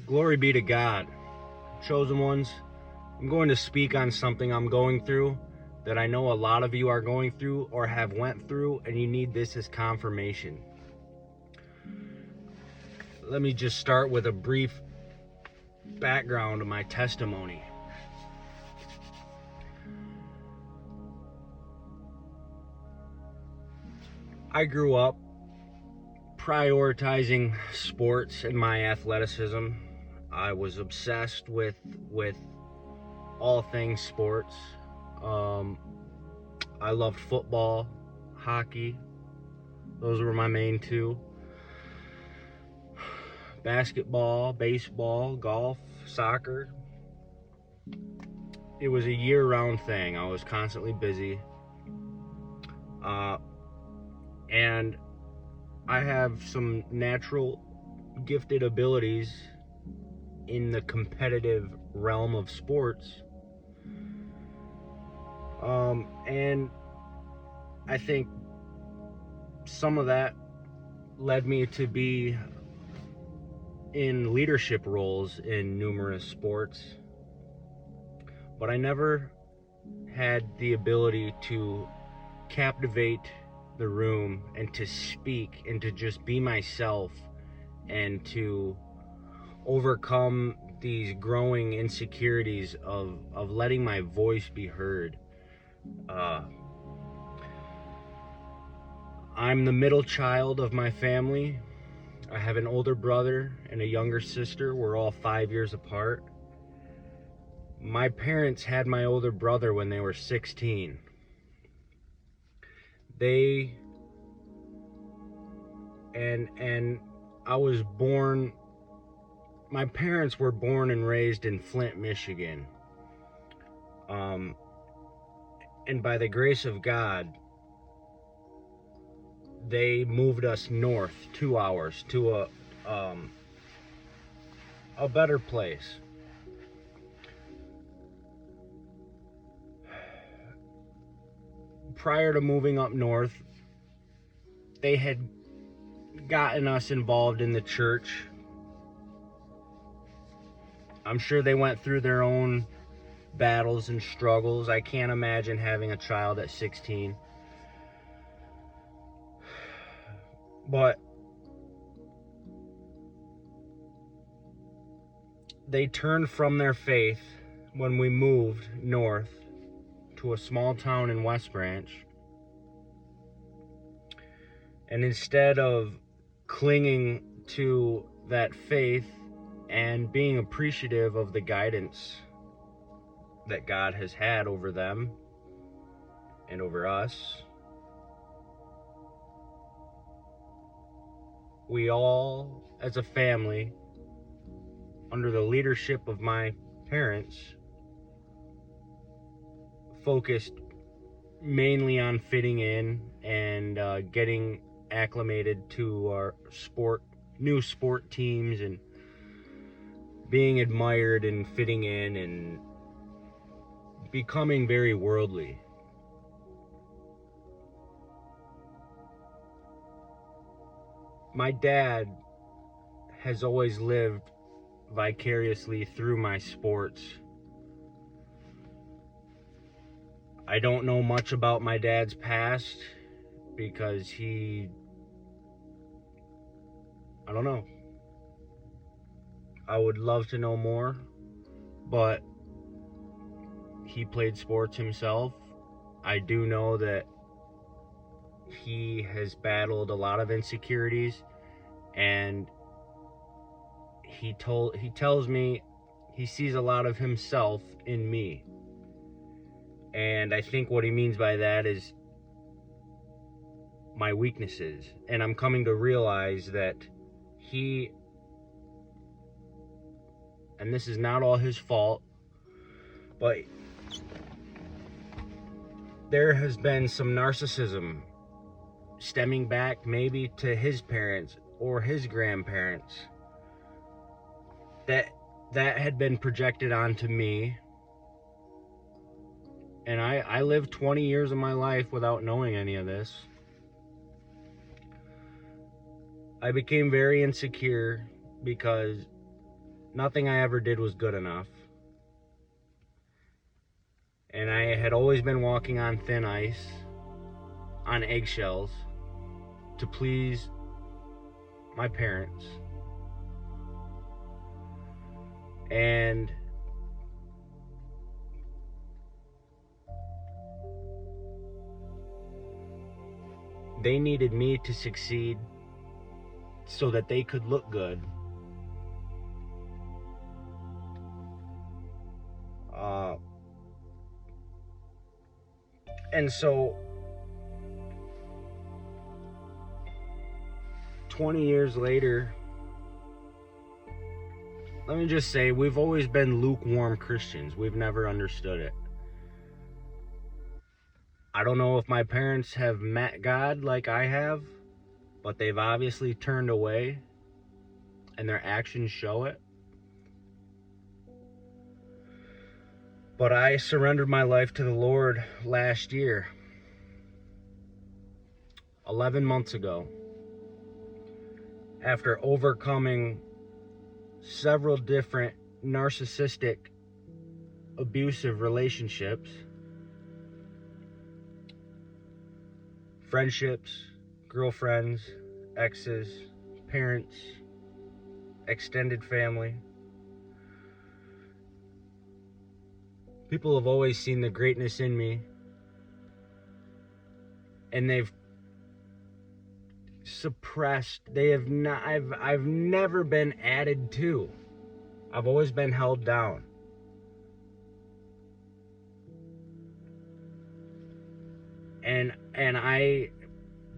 Glory be to God. Chosen ones, I'm going to speak on something I'm going through that I know a lot of you are going through or have went through, and you need this as confirmation. Let me just start with a brief background of my testimony. I grew up prioritizing sports and my athleticism. I was obsessed with all things sports. I loved football, hockey. Those were my main two. Basketball, baseball, golf, soccer. It was a year-round thing. I was constantly busy. And I have some natural gifted abilities in the competitive realm of sports. And I think some of that led me to be in leadership roles in numerous sports. But I never had the ability to captivate the room and to speak and to just be myself and to overcome these growing insecurities of letting my voice be heard. I'm the middle child of my family. I have an older brother and a younger sister. We're all 5 years apart. My parents had my older brother when they were 16. And I was born, my parents were born and raised in Flint, Michigan. And by the grace of God, they moved us north 2 hours to a better place. Prior to moving up north, they had gotten us involved in the church. I'm sure they went through their own battles and struggles. I can't imagine having a child at 16. But they turned from their faith when we moved north to a small town in West Branch. And instead of clinging to that faith and being appreciative of the guidance that God has had over them and over us, we all, as a family, under the leadership of my parents, focused mainly on fitting in and getting acclimated to our new sport teams and being admired and fitting in and becoming very worldly. My dad has always lived vicariously through my sports. I don't know much about my dad's past because I don't know. I would love to know more, but he played sports himself. I do know that he has battled a lot of insecurities, and he tells me he sees a lot of himself in me. And I think what he means by that is my weaknesses. And I'm coming to realize that and this is not all his fault, but there has been some narcissism stemming back maybe to his parents or his grandparents that had been projected onto me. And I lived 20 years of my life without knowing any of this. I became very insecure because nothing I ever did was good enough. And I had always been walking on thin ice, on eggshells, to please my parents. And they needed me to succeed so that they could look good. And so 20 years later, let me just say, we've always been lukewarm Christians. We've never understood it. I don't know if my parents have met God like I have, but they've obviously turned away, and their actions show it. But I surrendered my life to the Lord last year, 11 months ago, after overcoming several different narcissistic, abusive relationships, friendships, girlfriends, exes, parents, extended family. People have always seen the greatness in me, and they've suppressed. They have not. I've never been added to. I've always been held down. And I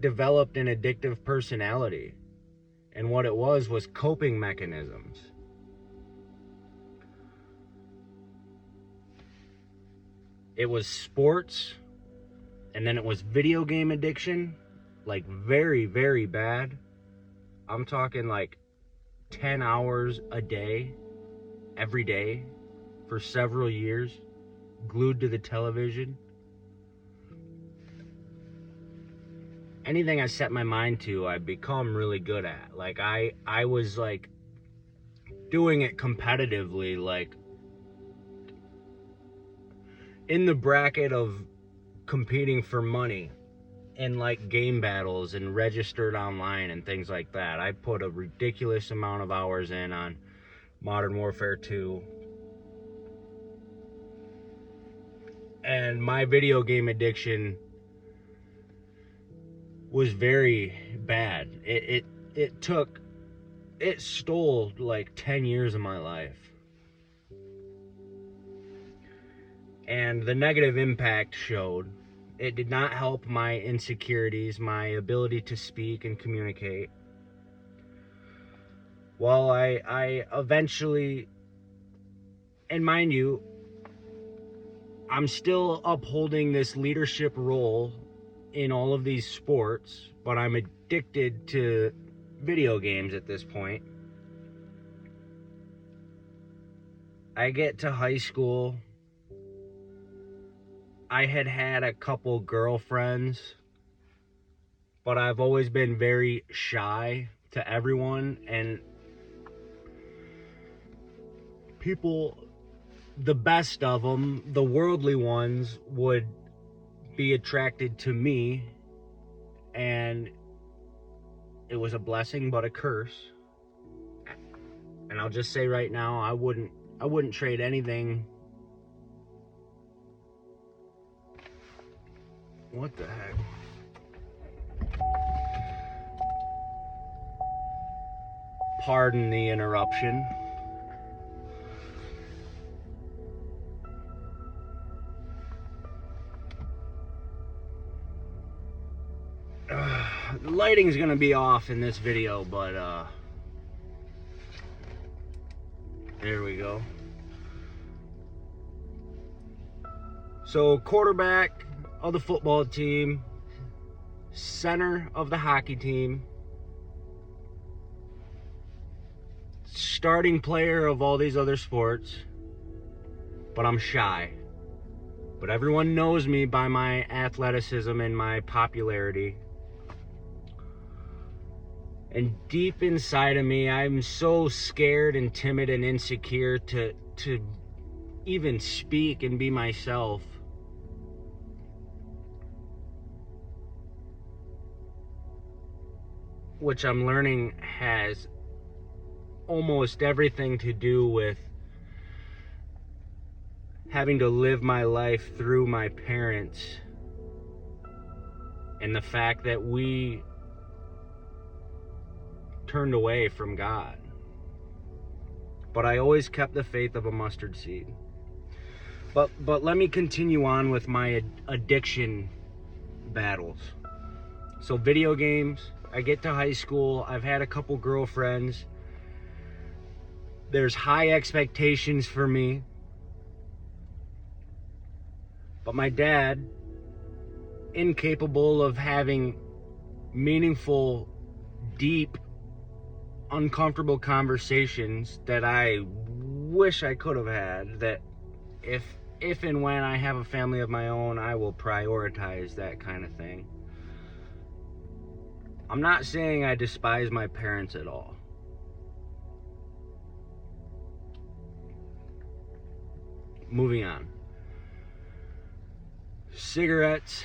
developed an addictive personality, and what it was coping mechanisms. It was sports, and then it was video game addiction, like very, very bad. I'm talking like 10 hours a day, every day, for several years, glued to the television. Anything I set my mind to, I become really good at. Like I was like doing it competitively, like in the bracket of competing for money in like game battles and registered online and things like that. I put a ridiculous amount of hours in on Modern Warfare 2. And my video game addiction was very bad. It stole like 10 years of my life. And the negative impact showed. It did not help my insecurities, my ability to speak and communicate. Well, I eventually, and mind you, I'm still upholding this leadership role in all of these sports, but I'm addicted to video games at this point. I get to high school. I had a couple girlfriends, but I've always been very shy to everyone, and people, the best of them, the worldly ones, would be attracted to me, and it was a blessing but a curse. And I'll just say right now, I wouldn't trade anything. What the heck? Pardon the interruption. The lighting's gonna be off in this video, but there we go. So, quarterback of the football team, center of the hockey team, starting player of all these other sports, but I'm shy. But everyone knows me by my athleticism and my popularity. And deep inside of me, I'm so scared and timid and insecure to even speak and be myself. Which I'm learning has almost everything to do with having to live my life through my parents, and the fact that we turned away from God. But I always kept the faith of a mustard seed. But let me continue on with my addiction battles. So video games, I get to high school, I've had a couple girlfriends. There's high expectations for me. But my dad, incapable of having meaningful, deep, uncomfortable conversations that I wish I could have had, that if and when I have a family of my own, I will prioritize that kind of thing. I'm not saying I despise my parents at all. Moving on. Cigarettes.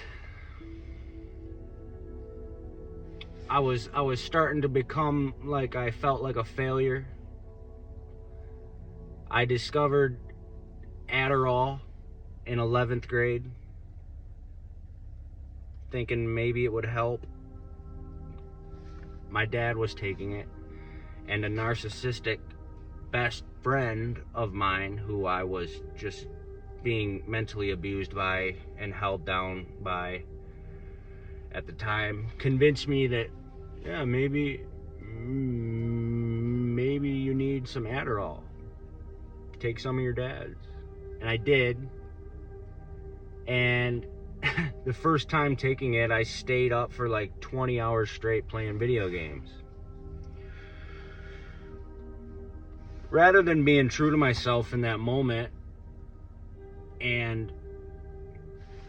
I was starting to become like I felt like a failure. I discovered Adderall in 11th grade, thinking maybe it would help. My dad was taking it, and a narcissistic best friend of mine, who I was just being mentally abused by and held down by at the time, convinced me that, yeah, maybe you need some Adderall. Take some of your dad's. And I did. And the first time taking it, I stayed up for like 20 hours straight playing video games. Rather than being true to myself in that moment and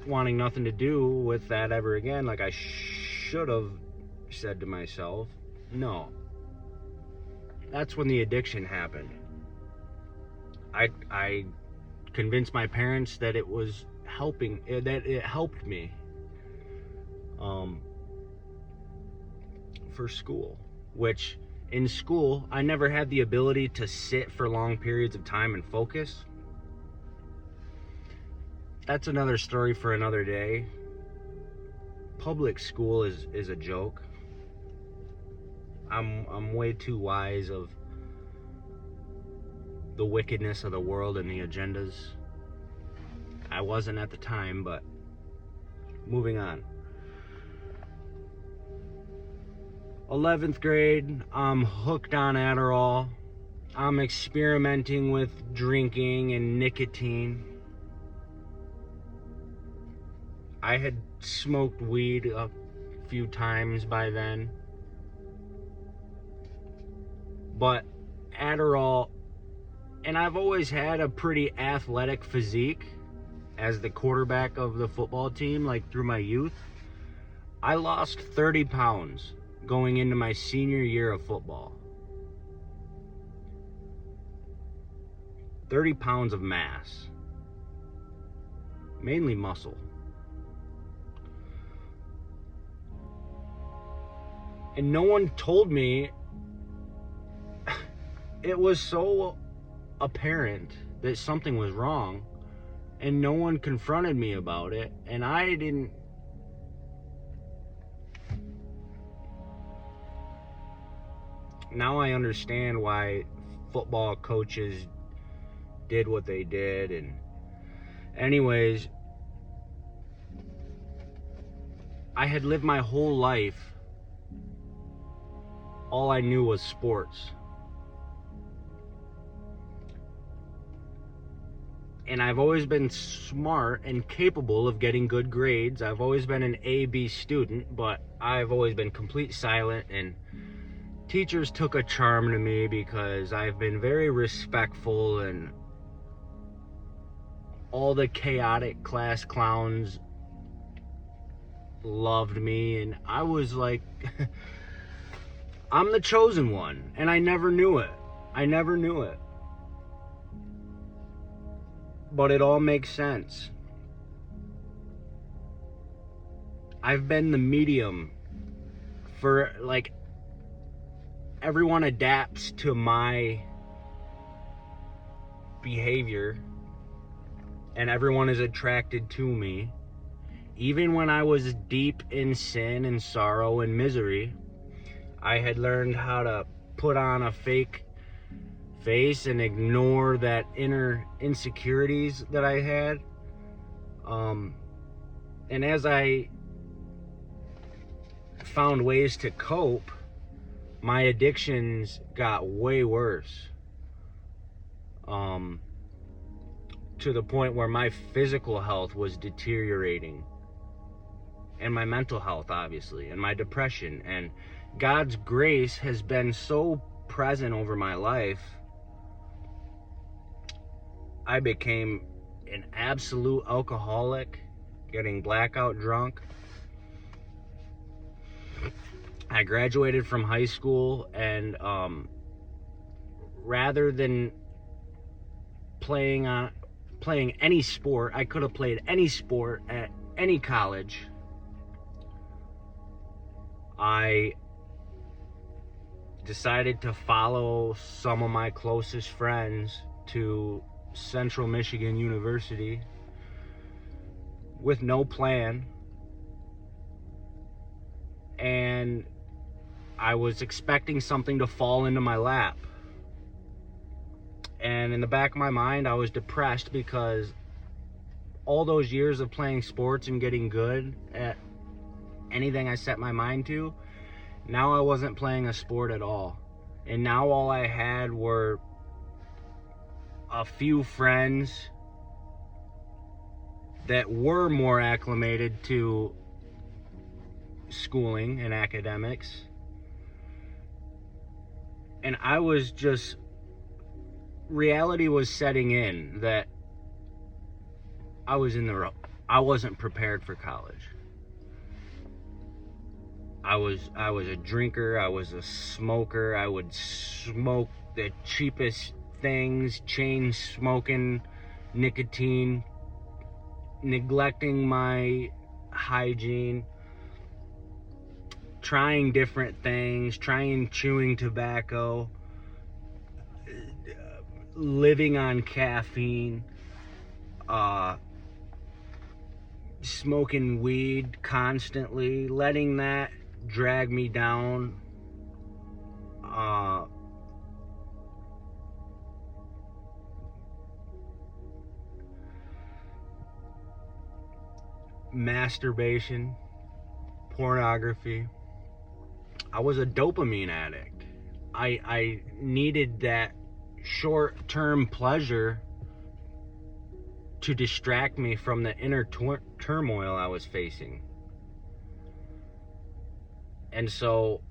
wanting nothing to do with that ever again, like I should have said to myself, no. That's when the addiction happened. I convinced my parents that it was helping, that it helped me for school, which in school I never had the ability to sit for long periods of time and focus. That's another story for another day. Public school is a joke. I'm way too wise of the wickedness of the world and the agendas. I wasn't at the time, but moving on. 11th grade, I'm hooked on Adderall. I'm experimenting with drinking and nicotine. I had smoked weed a few times by then. But Adderall, and I've always had a pretty athletic physique as the quarterback of the football team, like through my youth. I lost 30 pounds going into my senior year of football. 30 pounds of mass. Mainly muscle. And no one told me. It was so apparent that something was wrong, and no one confronted me about it, and I didn't. Now I understand why football coaches did what they did. And anyways, I had lived my whole life, all I knew was sports. And I've always been smart and capable of getting good grades. I've always been an A-B student, but I've always been complete silent, and teachers took a charm to me because I've been very respectful, and all the chaotic class clowns loved me, and I was like I'm the chosen one, and I never knew it. I never knew it. But it all makes sense. I've been the medium for, like, everyone adapts to my behavior, and everyone is attracted to me. Even when I was deep in sin and sorrow and misery, I had learned how to put on a fake face and ignore that inner insecurities that I had. And as I found ways to cope, my addictions got way worse. To the point where my physical health was deteriorating. And my mental health, obviously, and my depression. And God's grace has been so present over my life. I became an absolute alcoholic, getting blackout drunk. I graduated from high school, and rather than playing any sport, I could have played any sport at any college. I decided to follow some of my closest friends to Central Michigan University with no plan. And I was expecting something to fall into my lap. And in the back of my mind, I was depressed because all those years of playing sports and getting good at anything I set my mind to, now I wasn't playing a sport at all. And now all I had were a few friends that were more acclimated to schooling and academics. And I was just, reality was setting in that I wasn't prepared for college. I was a drinker, I was a smoker, I would smoke the cheapest things, chain smoking, nicotine, neglecting my hygiene, trying different things, chewing tobacco, living on caffeine, smoking weed constantly, letting that drag me down, masturbation, pornography. I was a dopamine addict. I needed that short-term pleasure to distract me from the inner turmoil I was facing. And so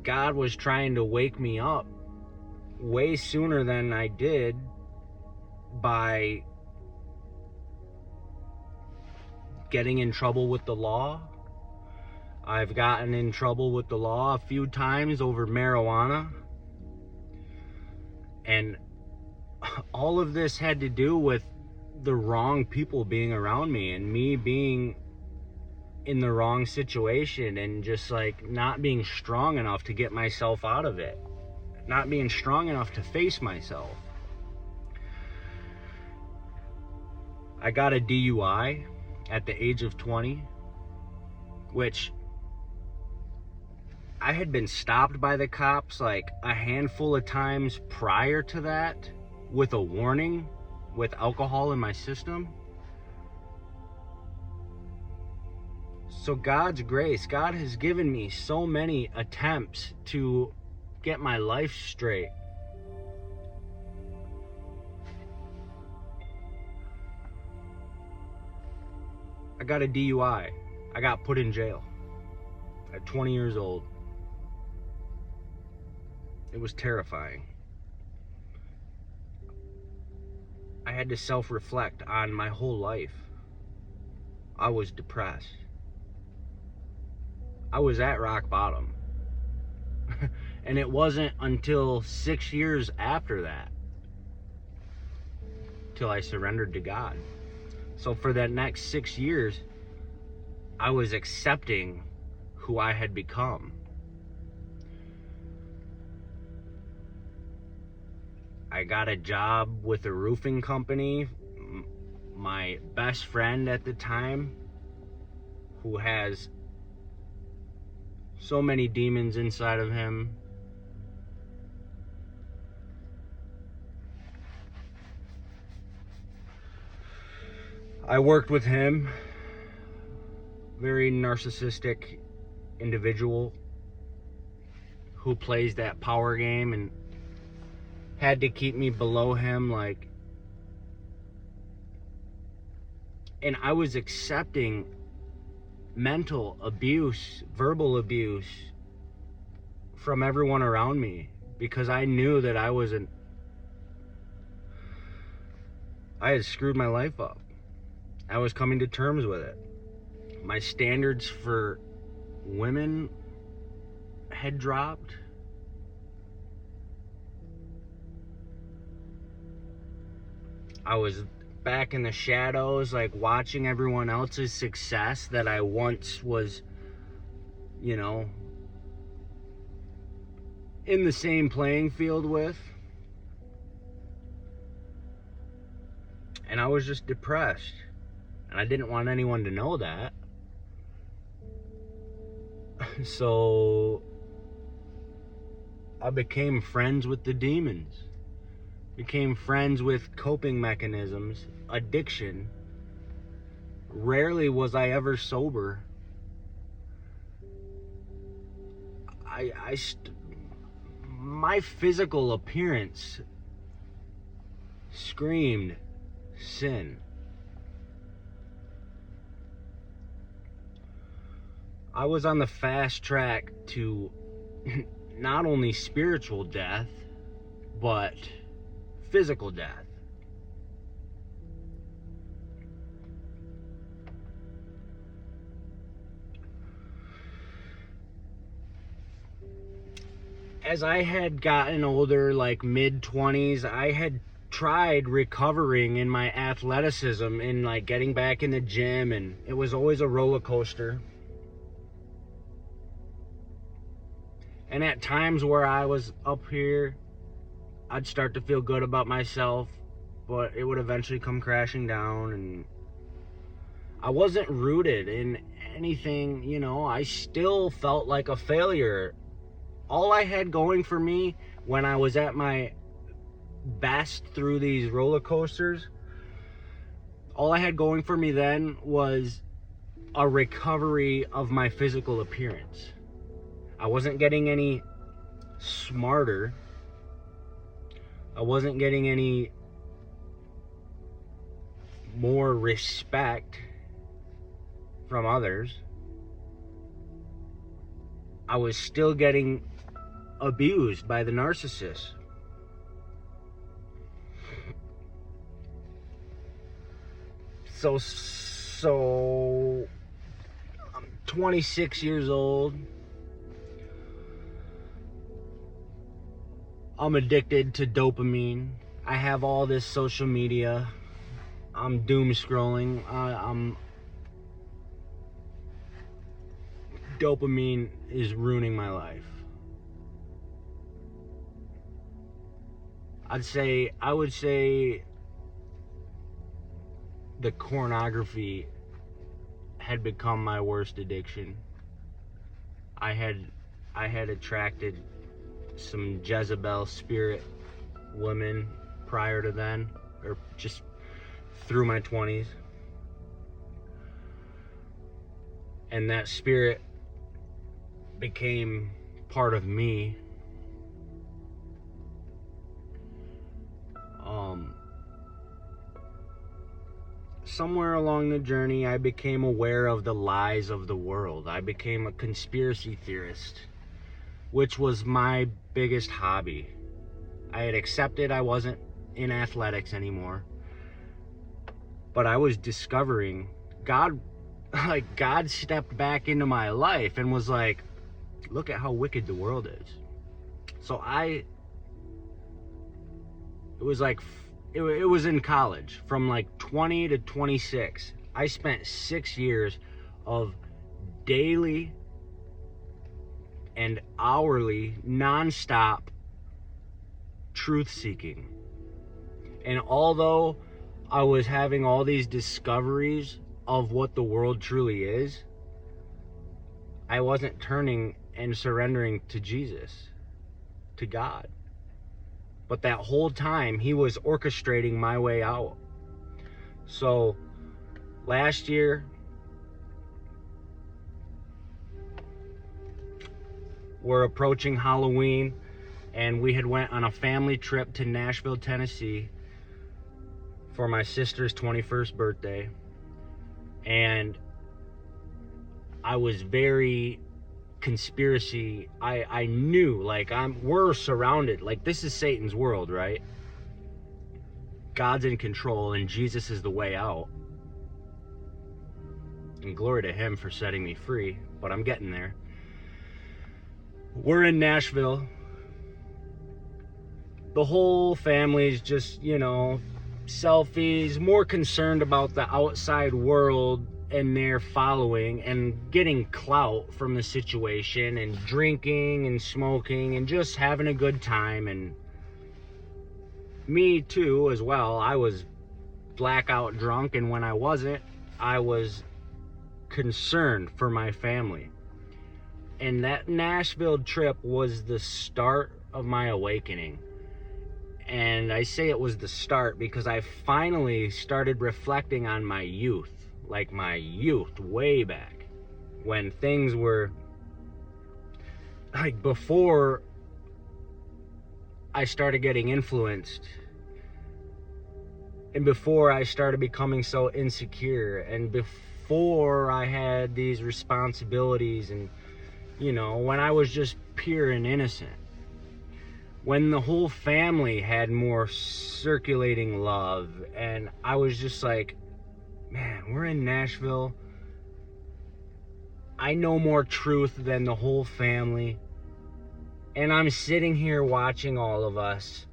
God was trying to wake me up way sooner than I did by getting in trouble with the law. I've gotten in trouble with the law a few times over marijuana. And all of this had to do with the wrong people being around me and me being in the wrong situation and just like not being strong enough to get myself out of it, not being strong enough to face myself. I got a DUI at the age of 20, which I had been stopped by the cops like a handful of times prior to that with a warning with alcohol in my system. So God's grace, God has given me so many attempts to get my life straight. I got a DUI. I got put in jail at 20 years old. It was terrifying. I had to self-reflect on my whole life. I was depressed. I was at rock bottom. And it wasn't until 6 years after that till I surrendered to God. So for that next 6 years, I was accepting who I had become. I got a job with a roofing company. My best friend at the time, who has so many demons inside of him, I worked with him. Very narcissistic individual who plays that power game and had to keep me below him, like, and I was accepting mental abuse, verbal abuse from everyone around me because I knew that I had screwed my life up. I was coming to terms with it. My standards for women had dropped. I was back in the shadows, like watching everyone else's success that I once was, in the same playing field with. And I was just depressed. And I didn't want anyone to know that. So I became friends with the demons. Became friends with coping mechanisms, addiction. Rarely was I ever sober. My physical appearance screamed sin. I was on the fast track to not only spiritual death, but physical death. As I had gotten older, like mid-20s, I had tried recovering in my athleticism and like getting back in the gym, and it was always a roller coaster. And at times where I was up here, I'd start to feel good about myself, but it would eventually come crashing down, and I wasn't rooted in anything, I still felt like a failure. All I had going for me when I was at my best through these roller coasters, all I had going for me then was a recovery of my physical appearance. I wasn't getting any smarter. I wasn't getting any more respect from others. I was still getting abused by the narcissist. So I'm 26 years old. I'm addicted to dopamine. I have all this social media. I'm doom scrolling. Dopamine is ruining my life. I would say the pornography had become my worst addiction. I had attracted some Jezebel spirit women prior to then, or just through my 20s. And that spirit became part of me. Somewhere along the journey, I became aware of the lies of the world. I became a conspiracy theorist, which was my biggest hobby. I had accepted I wasn't in athletics anymore, but I was discovering God stepped back into my life and was like, look at how wicked the world is. So it was in college, from like 20 to 26. I spent 6 years of daily and hourly, nonstop truth seeking. And although I was having all these discoveries of what the world truly is, I wasn't turning and surrendering to Jesus, to God. But that whole time, he was orchestrating my way out. So last year, we're approaching Halloween, and we had went on a family trip to Nashville, Tennessee for my sister's 21st birthday. And I was very conspiracy. I knew, like, we're surrounded, like, this is Satan's world, right? God's in control and Jesus is the way out. And glory to him for setting me free, but I'm getting there. We're in Nashville. The whole family's just, selfies, more concerned about the outside world and their following and getting clout from the situation, and drinking and smoking and just having a good time. And me too as well. I was blackout drunk, and when I wasn't, I was concerned for my family. And that Nashville trip was the start of my awakening. And I say it was the start because I finally started reflecting on my youth. Like my youth way back, when things were like before I started getting influenced, and before I started becoming so insecure, and before I had these responsibilities, and when I was just pure and innocent, when the whole family had more circulating love. And I was just like, man, we're in Nashville. I know more truth than the whole family. And I'm sitting here watching all of us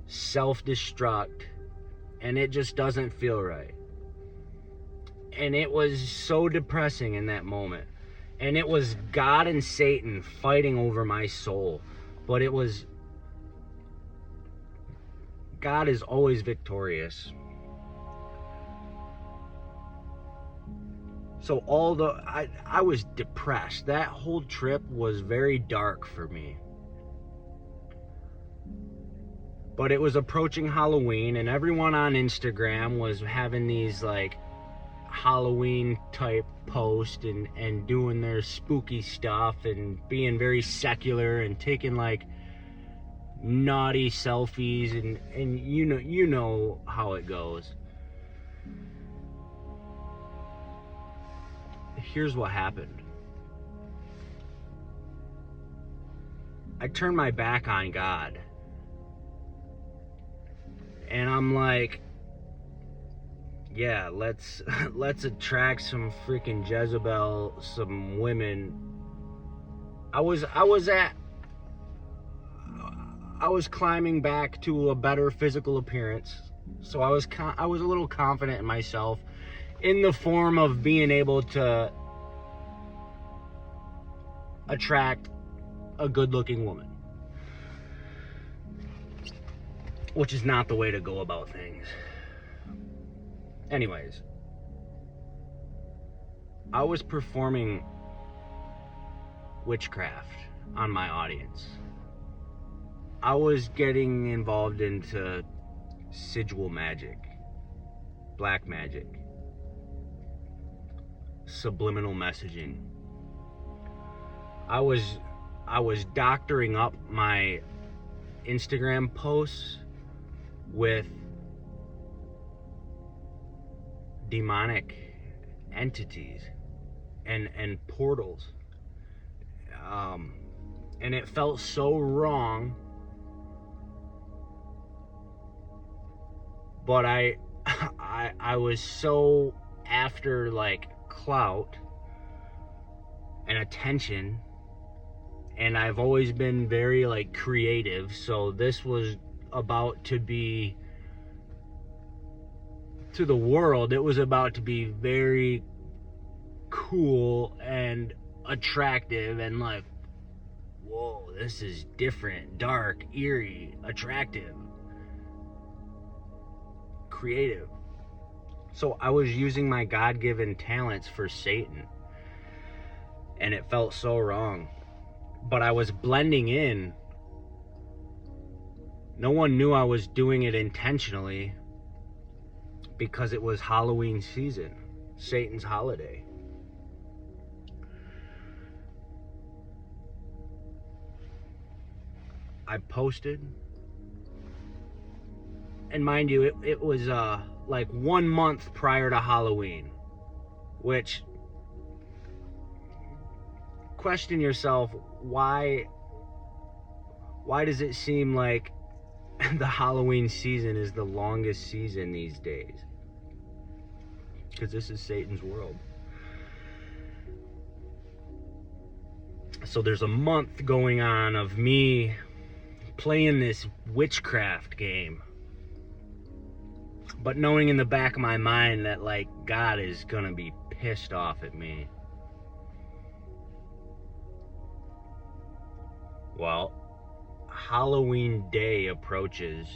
self-destruct. And it just doesn't feel right. And it was so depressing in that moment. And it was God and Satan fighting over my soul. But it was... God is always victorious. So I was depressed. That whole trip was very dark for me. But it was approaching Halloween, and everyone on Instagram was having these like Halloween type posts and doing their spooky stuff and being very secular and taking like naughty selfies, and you know how it goes. Here's what happened. I turned my back on God. And I'm like, yeah, let's attract some freaking Jezebel, some women. I was climbing back to a better physical appearance. So I was a little confident in myself, in the form of being able to attract a good-looking woman, which is not the way to go about things. Anyways, I was performing witchcraft on my audience. I was getting involved into sigil magic, black magic, subliminal messaging. I was doctoring up my Instagram posts with demonic entities and portals, and it felt so wrong. But I was so after like clout and attention And I've always been very like creative, so this was about to be, to the world, it was about to be very cool and attractive and like, whoa, this is different, dark, eerie, attractive, creative. So I was using my God-given talents for Satan, and it felt so wrong. But I was blending in. No one knew I was doing it intentionally because it was Halloween season, Satan's holiday. I posted, and mind you, it was like 1 month prior to Halloween, which, question yourself, why does it seem like the Halloween season is the longest season these days? Because this is Satan's world. So there's a month going on of me playing this witchcraft game, but knowing in the back of my mind that like God is gonna be pissed off at me. Well, Halloween day approaches,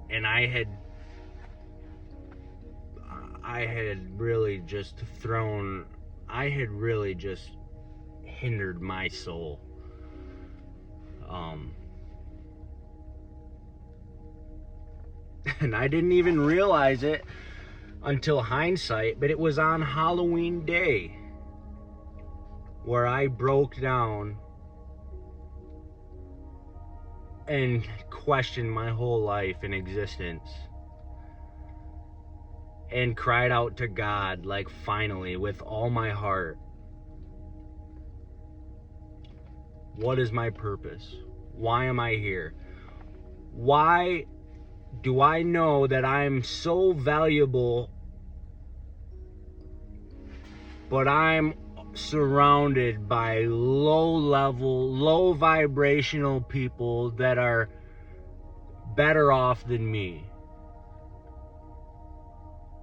and I had really just hindered my soul. And I didn't even realize it until hindsight, but it was on Halloween day where I broke down and questioned my whole life and existence and cried out to God, like, finally, with all my heart, what is my purpose? Why am I here? Why do I know that I'm so valuable, but I'm surrounded by low vibrational people that are better off than me?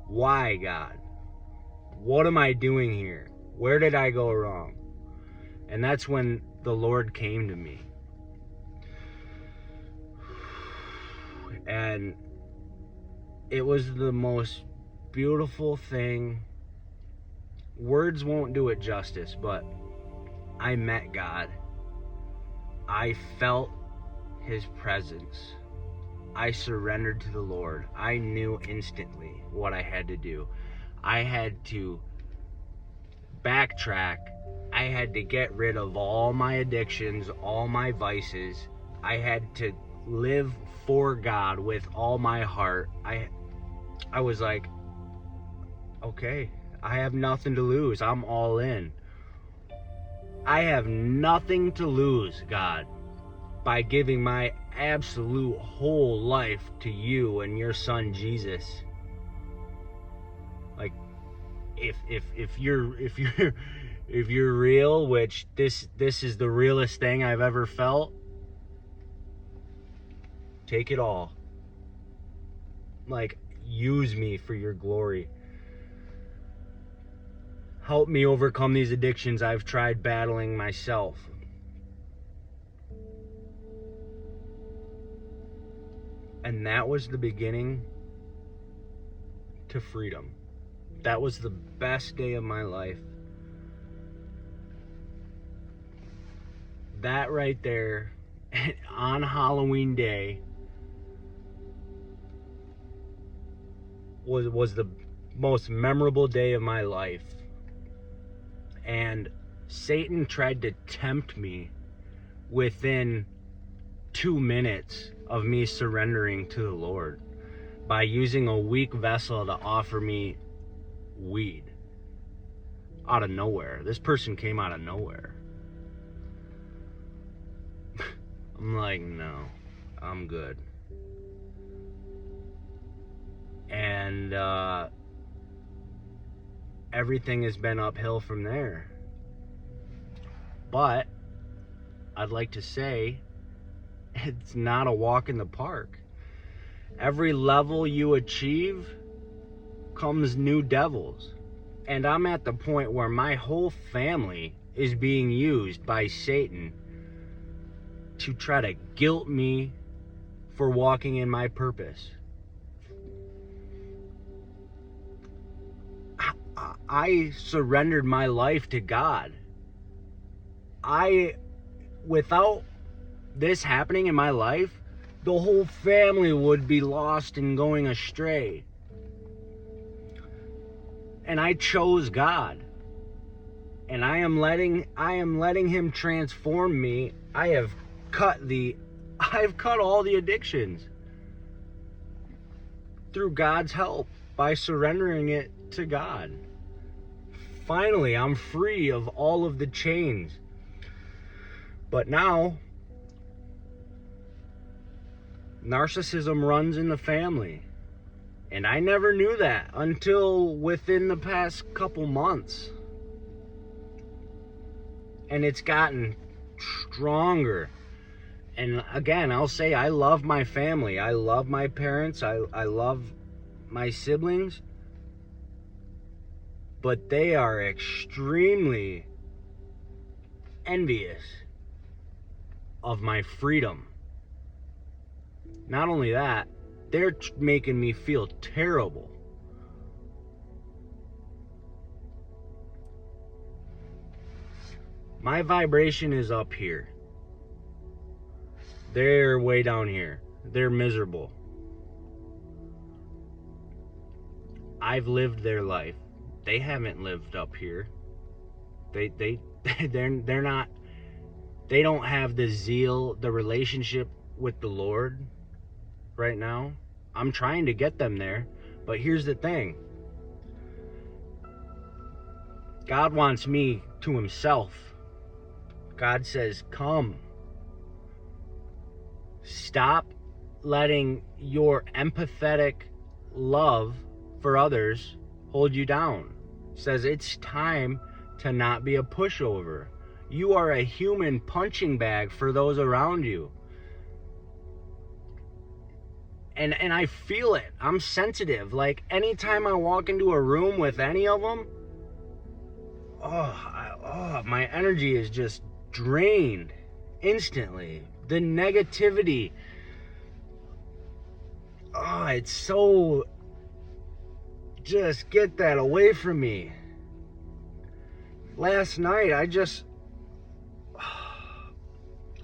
Why, God? What am I doing here? Where did I go wrong? And that's when the Lord came to me. And it was the most beautiful thing. Words won't do it justice, but I met God. I felt His presence. I surrendered to the Lord. I knew instantly what I had to do. I had to backtrack. I had to get rid of all my addictions, all my vices. I had to live for God with all my heart. I was like, okay, I have nothing to lose. I'm all in. I have nothing to lose, God, by giving my absolute whole life to you and your son Jesus. Like, if you're real, which this is the realest thing I've ever felt, take it all. Like, use me for your glory. Help me overcome these addictions I've tried battling myself. And that was the beginning to freedom. That was the best day of my life. That right there, on Halloween day, was the most memorable day of my life. And Satan tried to tempt me within 2 minutes of me surrendering to the Lord by using a weak vessel to offer me weed out of nowhere. This person came out of nowhere. I'm like, no, I'm good. And everything has been uphill from there. But I'd like to say it's not a walk in the park. Every level you achieve comes new devils. And I'm at the point where my whole family is being used by Satan to try to guilt me for walking in my purpose. I surrendered my life to God. Without this happening in my life, the whole family would be lost and going astray. And I chose God. And I am letting him transform me. I've cut all the addictions through God's help by surrendering it to God. Finally, I'm free of all of the chains. But now, narcissism runs in the family. And I never knew that until within the past couple months. And it's gotten stronger. And again, I'll say I love my family. I love my parents. I love my siblings. But they are extremely envious of my freedom. Not only that, they're making me feel terrible. My vibration is up here. They're way down here. They're miserable. I've lived their life. They haven't lived up here. They're not. They don't have the zeal, the relationship with the Lord right now. I'm trying to get them there, but here's the thing. God wants me to himself. God says, come. Stop letting your empathetic love for others hold you down. Says it's time to not be a pushover. You are a human punching bag for those around you. And I feel it. I'm sensitive. Like anytime I walk into a room with any of them, my energy is just drained instantly. The negativity, it's so, just get that away from me. Last night,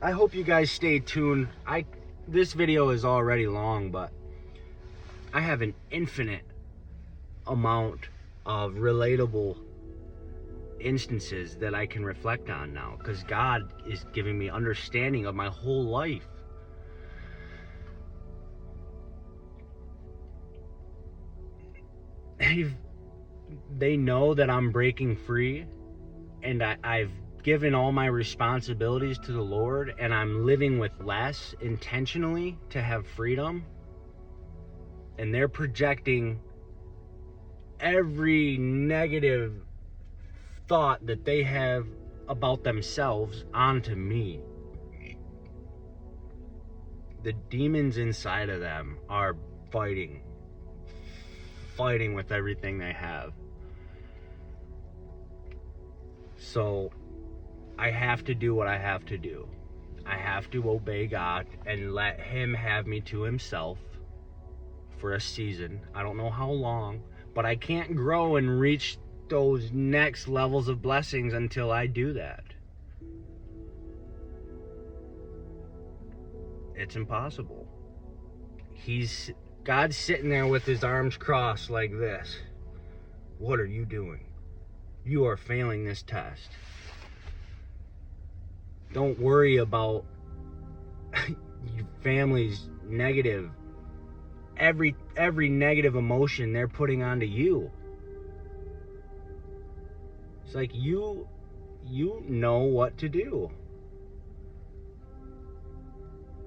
I hope you guys stay tuned. This video is already long, but I have an infinite amount of relatable instances that I can reflect on now, because God is giving me understanding of my whole life. They know that I'm breaking free, and I've given all my responsibilities to the Lord, and I'm living with less intentionally to have freedom. And they're projecting every negative thought that they have about themselves onto me. The demons inside of them are fighting with everything they have. So I have to do what I have to do. I have to obey God and let him have me to himself for a season. I don't know how long, but I can't grow and reach those next levels of blessings until I do that. It's impossible. God's sitting there with his arms crossed like this. What are you doing? You are failing this test. Don't worry about your family's negative. Every negative emotion they're putting onto you. It's like you know what to do.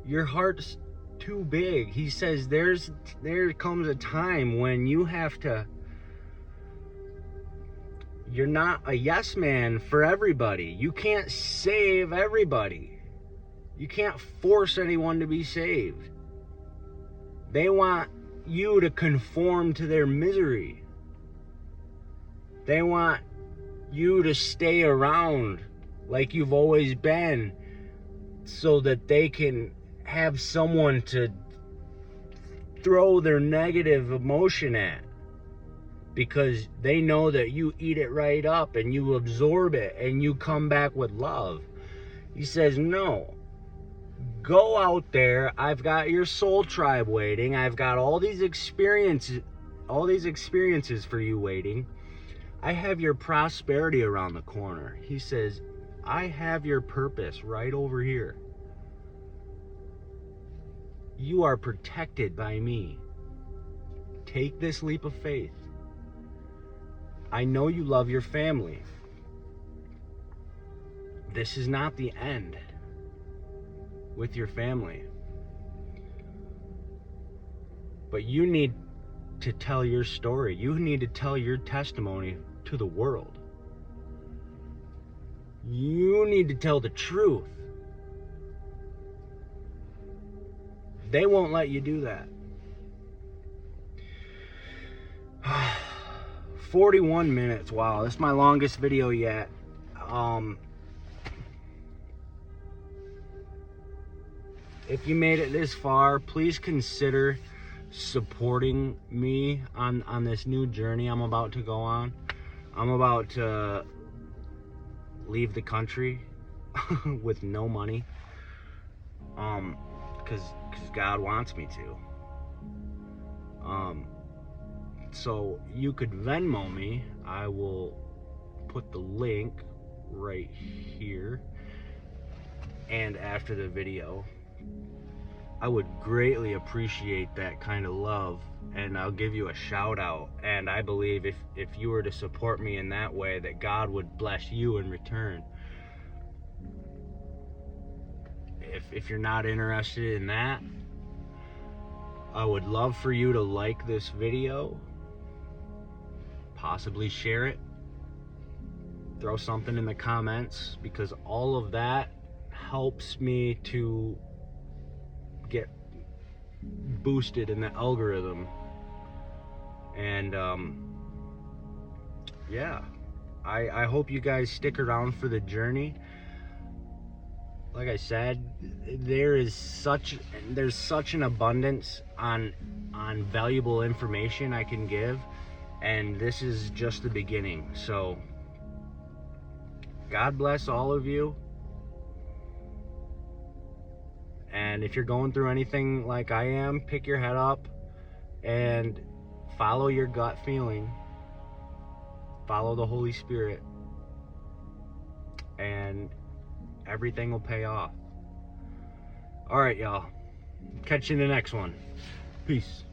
Your heart's too big. He says there comes a time when you have to. You're not a yes man for everybody. You can't save everybody. You can't force anyone to be saved. They want you to conform to their misery. They want you to stay around like you've always been so that they can have someone to throw their negative emotion at, because they know that you eat it right up and you absorb it and you come back with love. He says, no, go out there. I've got your soul tribe waiting. I've got all these experiences for you waiting. I have your prosperity around the corner. He says, I have your purpose right over here. You are protected by me. Take this leap of faith. I know you love your family. This is not the end with your family. But you need to tell your story. You need to tell your testimony to the world. You need to tell the truth. They won't let you do that. 41 minutes. Wow, this is my longest video yet. If you made it this far, please consider supporting me on this new journey I'm about to go on. I'm about to leave the country with no money, because God wants me to. So you could Venmo me. I will put the link right here and after the video. I would greatly appreciate that kind of love, and I'll give you a shout out. And I believe if you were to support me in that way, that God would bless you in return. If you're not interested in that, I would love for you to like this video, possibly share it, throw something in the comments, because all of that helps me to get boosted in the algorithm. And yeah, I hope you guys stick around for the journey. Like I said, there's such an abundance on valuable information I can give, and this is just the beginning. So God bless all of you. And if you're going through anything like I am, pick your head up and follow your gut feeling. Follow the Holy Spirit, and everything will pay off. All right, y'all. Catch you in the next one. Peace.